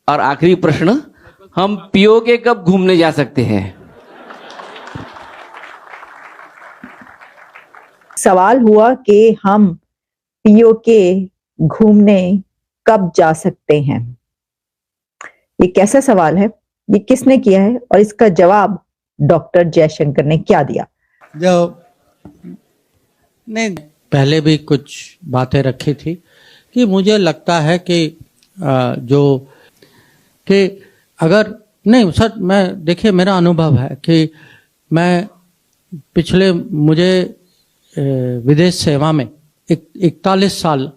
और आखिरी प्रश्न, हम पीओके कब घूमने जा सकते हैं? सवाल हुआ कि हम पीओके घूमने कब जा सकते हैं। ये कैसा सवाल है, ये किसने किया है और इसका जवाब डॉक्टर जयशंकर ने क्या दिया? जो नहीं, पहले भी कुछ बातें रखी थी कि मुझे लगता है कि जो कि अगर नहीं सर, मैं देखिए मेरा अनुभव है कि मैं पिछले मुझे विदेश सेवा में 41 साल,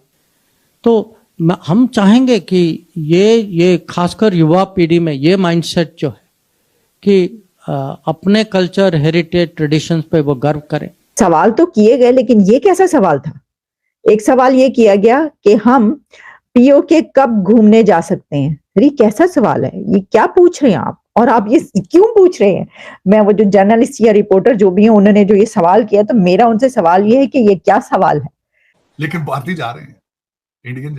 तो हम चाहेंगे कि ये खासकर युवा पीढ़ी में ये माइंडसेट जो है कि अपने कल्चर, हेरिटेज, ट्रेडिशंस पे वो गर्व करें। सवाल तो किए गए, लेकिन ये कैसा सवाल था? एक सवाल ये किया गया कि हम पीओके कब घूमने जा सकते हैं। अरे कैसा सवाल है ये, क्या पूछ रहे हैं आप? और आप ये क्यों पूछ रहे हैं? मैं वो जो जर्नलिस्ट या रिपोर्टर जो भी है, उन्होंने जो ये सवाल किया, तो मेरा उनसे सवाल ये है कि ये क्या सवाल है। लेकिन भारतीय जा रहे हैं, इंडियन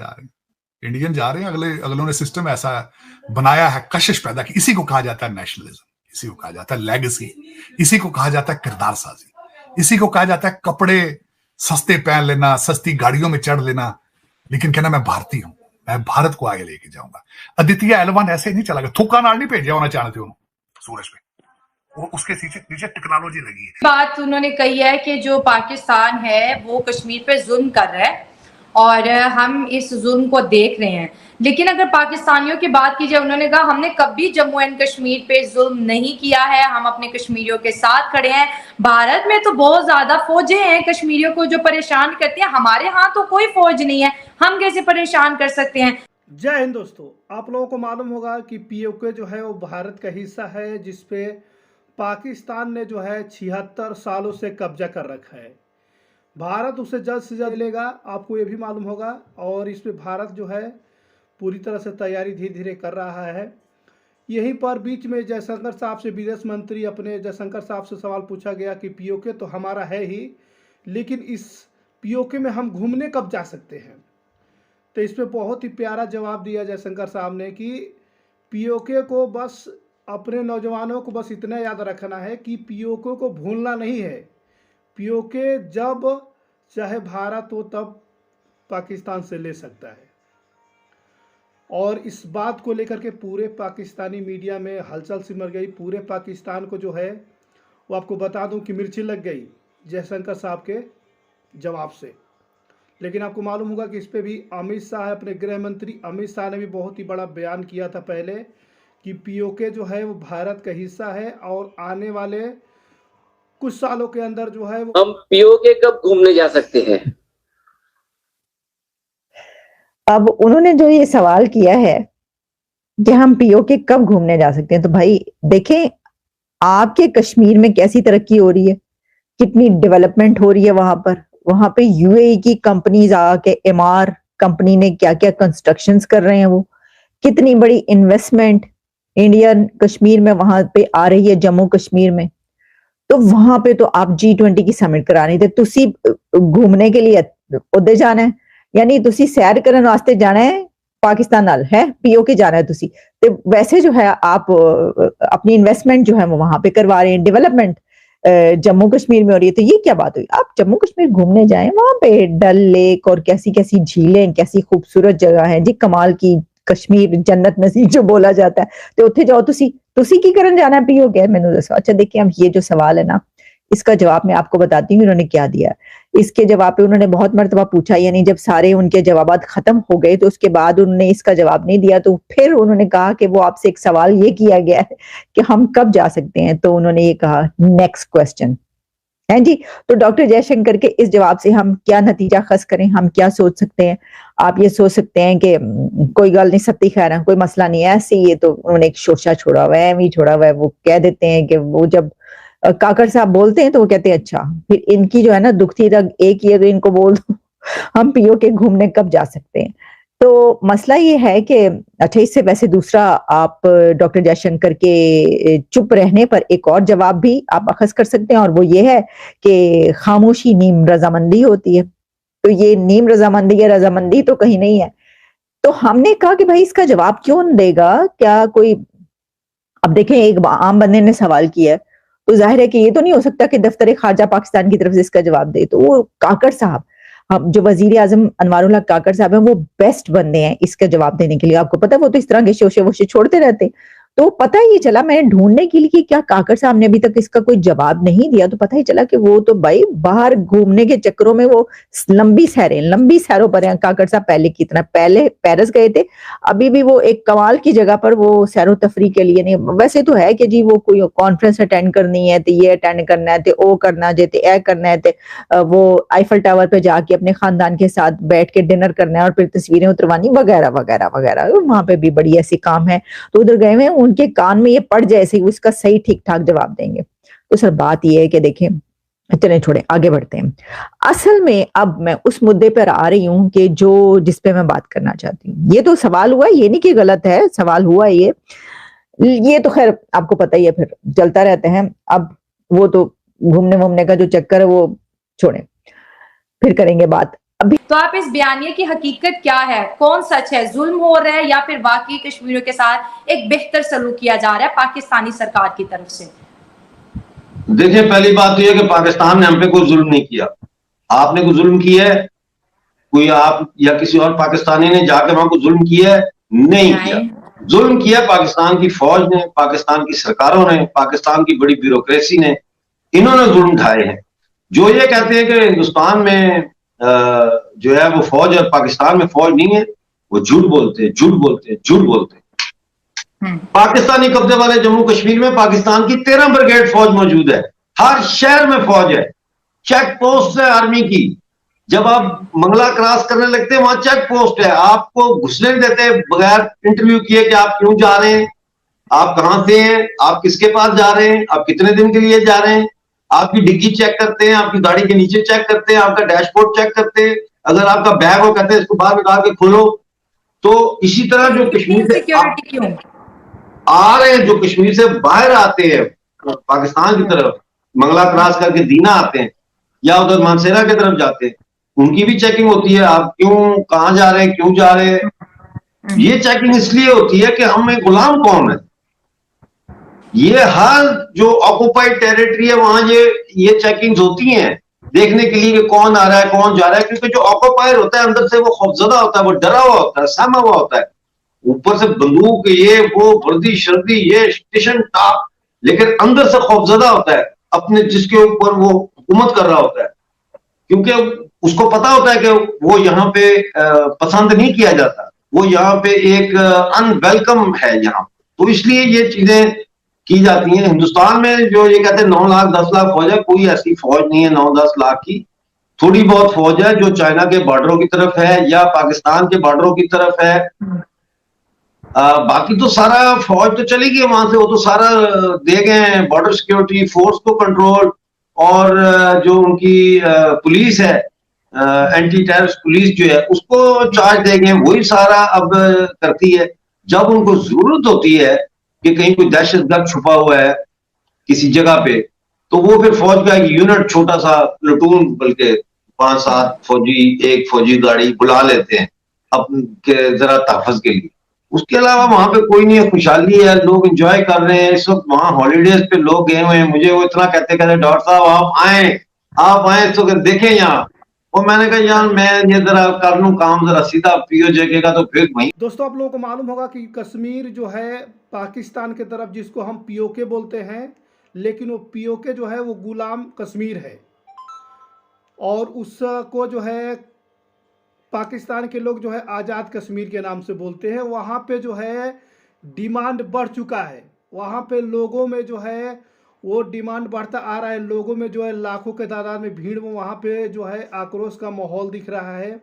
जा रहे हैं। अगलों ने सिस्टम ऐसा बनाया है, कशिश पैदा की। इसी को कहा जाता है नेशनलिज्म, इसी को कहा जाता है लेगेसी, इसी को कहा जाता है किरदार साजी, इसी को कहा जाता है कपड़े सस्ते पहन लेना, सस्ती गाड़ियों में चढ़ लेना, लेकिन कहना मैं भारतीय हूं, मैं भारत को आगे लेके जाऊंगा। अद्वितीय एलवन ऐसे नहीं चला गया, थूका नाल नहीं भेजा होना चाहते हो सूरज पे, वो उसके नीचे टेक्नोलॉजी लगी है। बात उन्होंने कही है कि जो पाकिस्तान है वो कश्मीर पे जुल्म कर रहा है और हम इस जुल्म को देख रहे हैं। लेकिन अगर पाकिस्तानियों की बात की जाए, उन्होंने कहा हमने कभी जम्मू एंड कश्मीर पे जुल्म नहीं किया है, हम अपने कश्मीरियों के साथ खड़े हैं। भारत में तो बहुत ज्यादा फौजें हैं कश्मीरियों को जो परेशान करते हैं, हमारे यहाँ तो कोई फौज नहीं है, हम कैसे परेशान कर सकते हैं। जय हिंद दोस्तों, आप लोगों को मालूम होगा कि पीओके जो है वो भारत का हिस्सा है, जिसपे पाकिस्तान ने जो है 76 सालों से कब्जा कर रखा है। भारत उसे जल्द से जल्द लेगा, आपको ये भी मालूम होगा। और इस पे भारत जो है पूरी तरह से तैयारी धीरे धीरे कर रहा है। यहीं पर बीच में जयशंकर साहब से, विदेश मंत्री अपने जयशंकर साहब से सवाल पूछा गया कि पीओके तो हमारा है ही, लेकिन इस पीओके में हम घूमने कब जा सकते हैं। तो इस पर बहुत ही प्यारा जवाब दिया जयशंकर साहब ने कि पीओके को बस अपने नौजवानों को बस इतना याद रखना है कि पीओके को भूलना नहीं है। पीओके जब चाहे भारत हो तब पाकिस्तान से ले सकता है। और इस बात को लेकर के पूरे पाकिस्तानी मीडिया में हलचल सिमर गई। पूरे पाकिस्तान को जो है वो आपको बता दूं कि मिर्ची लग गई जयशंकर साहब के जवाब से। लेकिन आपको मालूम होगा कि इस पे भी अमित शाह, अपने गृह मंत्री अमित शाह ने भी बहुत ही बड़ा बयान किया था पहले कि पीओके जो है वो भारत का हिस्सा है और आने वाले कुछ सालों के अंदर जो है हम पीओके कब घूमने जा सकते हैं। अब उन्होंने जो ये सवाल किया है कि हम पीओके कब घूमने जा सकते हैं, तो भाई देखें आपके कश्मीर में कैसी तरक्की हो रही है, कितनी डेवलपमेंट हो रही है वहां पे यूएई की कंपनीज आके, एमआर कंपनी ने क्या क्या कंस्ट्रक्शंस कर रहे हैं, वो कितनी बड़ी इन्वेस्टमेंट इंडियन कश्मीर में वहां पे आ रही है, जम्मू कश्मीर में। तो वहां पे तो आप G20 की समिट करा रहे थे, तुसी घूमने के लिए उधर जाना है, यानी तुसी सैर करने वास्ते जाना है पाकिस्तान नाल है, पीओके जाना है तुसी। तो वैसे जो है आप अपनी इन्वेस्टमेंट जो है वो वहां पे करवा रहे हैं, डेवलपमेंट जम्मू कश्मीर में हो रही है। तो ये क्या बात हुई, आप जम्मू कश्मीर घूमने जाएं, वहां पे डल लेक और कैसी कैसी झीलें, कैसी खूबसूरत जगह है जी, कमाल की कश्मीर जन्नत नसीब जो बोला जाता है। तो उत्थे जाओ, तुसी की करन जाना पीओके, मैंने दसो। अच्छा देखिए, हम ये जो सवाल है ना, इसका जवाब मैं आपको बताती हूँ उन्होंने क्या दिया। इसके जवाब पे उन्होंने बहुत मर्तबा पूछा, यानी जब सारे उनके जवाबात खत्म हो गए तो उसके बाद उन्होंने इसका जवाब नहीं दिया। तो फिर उन्होंने कहा कि वो आपसे एक सवाल ये किया गया है कि हम कब जा सकते हैं, तो उन्होंने ये कहा नेक्स्ट क्वेश्चन है जी। तो डॉक्टर जयशंकर के इस जवाब से हम क्या नतीजा खस करें, हम क्या सोच सकते हैं? आप ये सोच सकते हैं कि कोई गल नहीं, सत्ती खैर है, कोई मसला नहीं है, ऐसे ये तो उन्होंने एक शोशा छोड़ा हुआ है, भी छोड़ा हुआ है। वो कह देते हैं कि वो जब काकड़ साहब बोलते हैं तो वो कहते हैं अच्छा, फिर इनकी जो है ना दुखती रग एक ही, अगर इनको बोल दो हम पीओके घूमने कब जा सकते हैं। तो मसला ये है कि अच्छा, इससे वैसे दूसरा आप डॉक्टर जयशंकर के चुप रहने पर एक और जवाब भी आप अखज कर सकते हैं, और वो ये है कि खामोशी नीम रजामंदी होती है। तो ये नीम रजामंदी या रजामंदी तो कहीं नहीं है। तो हमने कहा कि भाई इसका जवाब क्यों देगा, क्या कोई, अब देखें एक आम बंदे ने सवाल किया है तो जाहिर है कि ये तो नहीं हो सकता कि दफ्तर खारजा पाकिस्तान की तरफ से इसका जवाब दे। तो वो काकड़ साहब, हम जो वजीर आजम अनवारुल हक काकड़ साहब हैं, वो बेस्ट बंदे हैं इसका जवाब देने के लिए। आपको पता है वो तो इस तरह के शोशे वोशे छोड़ते रहते। तो पता ही चला, मैंने ढूंढने के लिए कि क्या काकड़ साहब ने अभी तक इसका कोई जवाब नहीं दिया, तो पता ही चला कि वो तो भाई बाहर घूमने के चक्करों में वो लंबी सैरों पर हैं काकड़ साहब। पहले की तरह, पहले पेरिस गए थे, अभी भी वो एक कमाल की जगह पर वो सैरो तफरी के लिए नहीं, वैसे तो है कि जी वो कोई कॉन्फ्रेंस अटेंड करनी है तो ये अटेंड करना है, तो ओ करना जे ते ए करना है, तो वो आईफल टावर पे जाके अपने खानदान के साथ बैठ के डिनर करना है और फिर तस्वीरें उतरवानी वगैरह वगैरह वगैरह। वहां पे भी बड़ी ऐसी काम है, तो उधर गए हुए उनके कान में ये पड़ जाए ऐसे उसका सही ठीक ठाक जवाब देंगे। तो सर बात ये है कि देखें, चलें छोड़े, आगे बढ़ते हैं। असल में अब मैं उस मुद्दे पर आ रही हूं कि जो जिस पे मैं बात करना चाहती हूँ। ये तो सवाल हुआ, ये नहीं कि गलत है, सवाल हुआ ये तो खैर आपको पता ही है, फिर चलता रहते हैं। अब वो तो घूमने वूमने का जो चक्कर है वो छोड़े, फिर करेंगे बात। अभी तो आप इस बयानिए की हकीकत क्या है, कौन सच है, जुल्म हो रहा है या फिर वाकई कश्मीरियों के साथ एक बेहतर सलूक किया जा रहा है पाकिस्तानी सरकार की तरफ से? देखिए, पहली बात तो यह कि पाकिस्तान ने हम पे कोई जुल्म नहीं किया। आपने कोई जुल्म किया है? कोई आप या किसी और पाकिस्तानी ने जाकर वहां को जुल्म किया है? नहीं किया। जुल्म किया पाकिस्तान की फौज ने, पाकिस्तान की सरकारों ने, पाकिस्तान की बड़ी ब्यूरोक्रेसी ने, इन्होंने जुल्म ढाए हैं। जो ये कहते हैं कि हिंदुस्तान में जो है वो फौज और पाकिस्तान में फौज नहीं है, वो झूठ बोलते हैं। पाकिस्तानी कब्जे वाले जम्मू कश्मीर में पाकिस्तान की 13 ब्रिगेड फौज मौजूद है, हर शहर में फौज है, चेक पोस्ट है आर्मी की। जब आप मंगला क्रॉस करने लगते हैं वहां चेक पोस्ट है, आपको घुसने नहीं देते बगैर इंटरव्यू किए कि आप क्यों जा रहे हैं, आप कहां से हैं, आप किसके पास जा रहे हैं, आप कितने दिन के लिए जा रहे हैं। आपकी डिग्गी चेक करते हैं, आपकी गाड़ी के नीचे चेक करते हैं, आपका डैशबोर्ड चेक करते हैं, अगर आपका बैग हो कहते हैं इसको बाहर निकाल के खोलो। तो इसी तरह जो कश्मीर से सिक्योरिटी क्यों आ रहे हैं, जो कश्मीर से बाहर आते हैं पाकिस्तान की तरफ, मंगला क्रॉस करके दीना आते हैं या उधर मानसेरा की तरफ जाते हैं, उनकी भी चेकिंग होती है। आप क्यों, कहां जा रहे हैं, क्यों जा रहे हैं। ये चेकिंग इसलिए होती है कि हम एक गुलाम कौम है। ये हर जो ऑक्युपाइड टेरिटरी है वहां ये चेकिंग होती हैं देखने के लिए कि कौन आ रहा है, कौन जा रहा है। क्योंकि जो ऑक्युपायर होता है अंदर से वो खौफजदा होता है, वो डरा हुआ होता है, सहमा हुआ होता है, ऊपर से बंदूक ये वो वर्दी शर्दी ये स्टेशन टॉप, लेकिन अंदर से खौफजदा होता है अपने जिसके ऊपर वो हुकूमत कर रहा होता है। क्योंकि उसको पता होता है कि वो यहाँ पे पसंद नहीं किया जाता, वो यहाँ पे एक अनवेलकम है यहाँ, तो इसलिए ये चीजें की जाती हैं। हिंदुस्तान में जो ये कहते हैं 9 लाख 10 लाख फौज है, कोई ऐसी फौज नहीं है 9-10 लाख की। थोड़ी बहुत फौज है जो चाइना के बॉर्डरों की तरफ है या पाकिस्तान के बॉर्डरों की तरफ है। बाकी तो सारा फौज तो चली गई वहां से, वो तो सारा दे गए हैं बॉर्डर सिक्योरिटी फोर्स को कंट्रोल, और जो उनकी पुलिस है, एंटी टेररिस्ट पुलिस जो है उसको चार्ज दे गए, वही सारा अब करती है। जब उनको जरूरत होती है कि कहीं कोई दहशतगर्द छुपा हुआ है किसी जगह पे, तो वो फिर फौज का एक यूनिट, छोटा सा प्लेटून, बल्कि 5-7 फौजी, एक फौजी गाड़ी बुला लेते हैं अपने जरा तहफ़्फ़ुज़ के लिए। उसके अलावा वहां पे कोई नहीं है, खुशहाली है, लोग एंजॉय कर रहे हैं इस वक्त। वहां हॉलीडेज पे लोग गए हुए हैं। मुझे वो इतना कहते डॉक्टर साहब आप आए इस वक्त देखें यहाँ। और मैंने कहा यार मैं ये जरा कर लूं काम, जरा सीधा पीओजे का, तो फिर वहीं। दोस्तों आप लोगों को मालूम होगा कि कश्मीर जो है पाकिस्तान के तरफ, जिसको हम पीओके बोलते हैं, लेकिन वो पीओके जो है वो गुलाम कश्मीर है, और उसको जो है पाकिस्तान के लोग जो है आज़ाद कश्मीर के नाम से बोलते हैं। वहाँ पे जो है डिमांड बढ़ चुका है, वहाँ पे लोगों में जो है वो डिमांड बढ़ता आ रहा है। लोगों में जो है लाखों के तादाद में भीड़ में वहाँ पे जो है आक्रोश का माहौल दिख रहा है।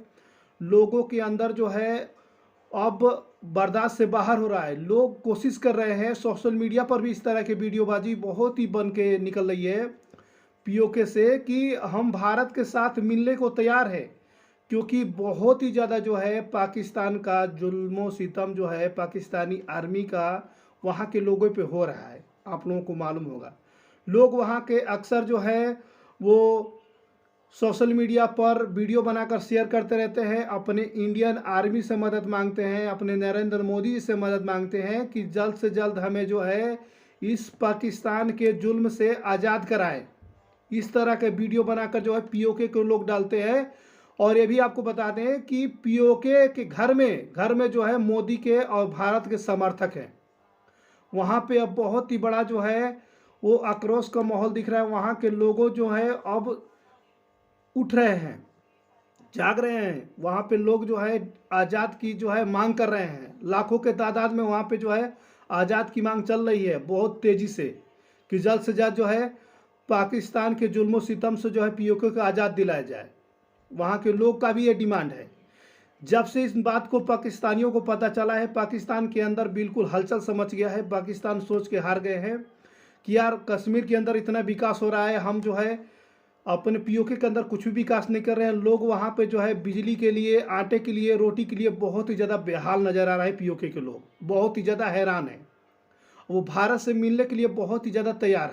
लोगों के अंदर जो है अब बर्दाश्त से बाहर हो रहा है। लोग कोशिश कर रहे हैं, सोशल मीडिया पर भी इस तरह की वीडियोबाजी बहुत ही बन के निकल रही है पीओके से, कि हम भारत के साथ मिलने को तैयार है, क्योंकि बहुत ही ज़्यादा जो है पाकिस्तान का जुल्म सितम जो है पाकिस्तानी आर्मी का वहाँ के लोगों पे हो रहा है। आप लोगों को मालूम होगा, लोग वहाँ के अक्सर जो है वो सोशल मीडिया पर वीडियो बनाकर शेयर करते रहते हैं, अपने इंडियन आर्मी से मदद मांगते हैं, अपने नरेंद्र मोदी जी से मदद मांगते हैं कि जल्द से जल्द हमें जो है इस पाकिस्तान के जुल्म से आज़ाद कराएं। इस तरह के वीडियो बनाकर जो है पीओके के लोग डालते हैं। और ये भी आपको बताते हैं कि पीओके के घर में जो है मोदी के और भारत के समर्थक हैं। वहाँ पे अब बहुत ही बड़ा जो है वो आक्रोश का माहौल दिख रहा है। वहाँ के लोगों जो है अब उठ रहे हैं, जाग रहे हैं। वहाँ पे लोग जो है आज़ाद की जो है मांग कर रहे हैं। लाखों के तादाद में वहाँ पे जो है आज़ाद की मांग चल रही है बहुत तेज़ी से, कि जल्द से जल्द जो है पाकिस्तान के जुल्म सितम से जो है पीओके को आज़ाद दिलाया जाए। वहाँ के लोग का भी ये डिमांड है। जब से इस बात को पाकिस्तानियों को पता चला है, पाकिस्तान के अंदर बिल्कुल हलचल समझ गया है। पाकिस्तान सोच के हार गए हैं कि यार कश्मीर के अंदर इतना विकास हो रहा है, हम जो है अपने पीओके के अंदर कुछ भी विकास नहीं कर रहे हैं। लोग वहाँ पे जो है बिजली के लिए, आटे के लिए, रोटी के लिए बहुत ही ज़्यादा बेहाल नज़र आ रहा है। पीओके के लोग बहुत ही ज़्यादा हैरान हैं। वो भारत से मिलने के लिए बहुत ही ज़्यादा तैयार है।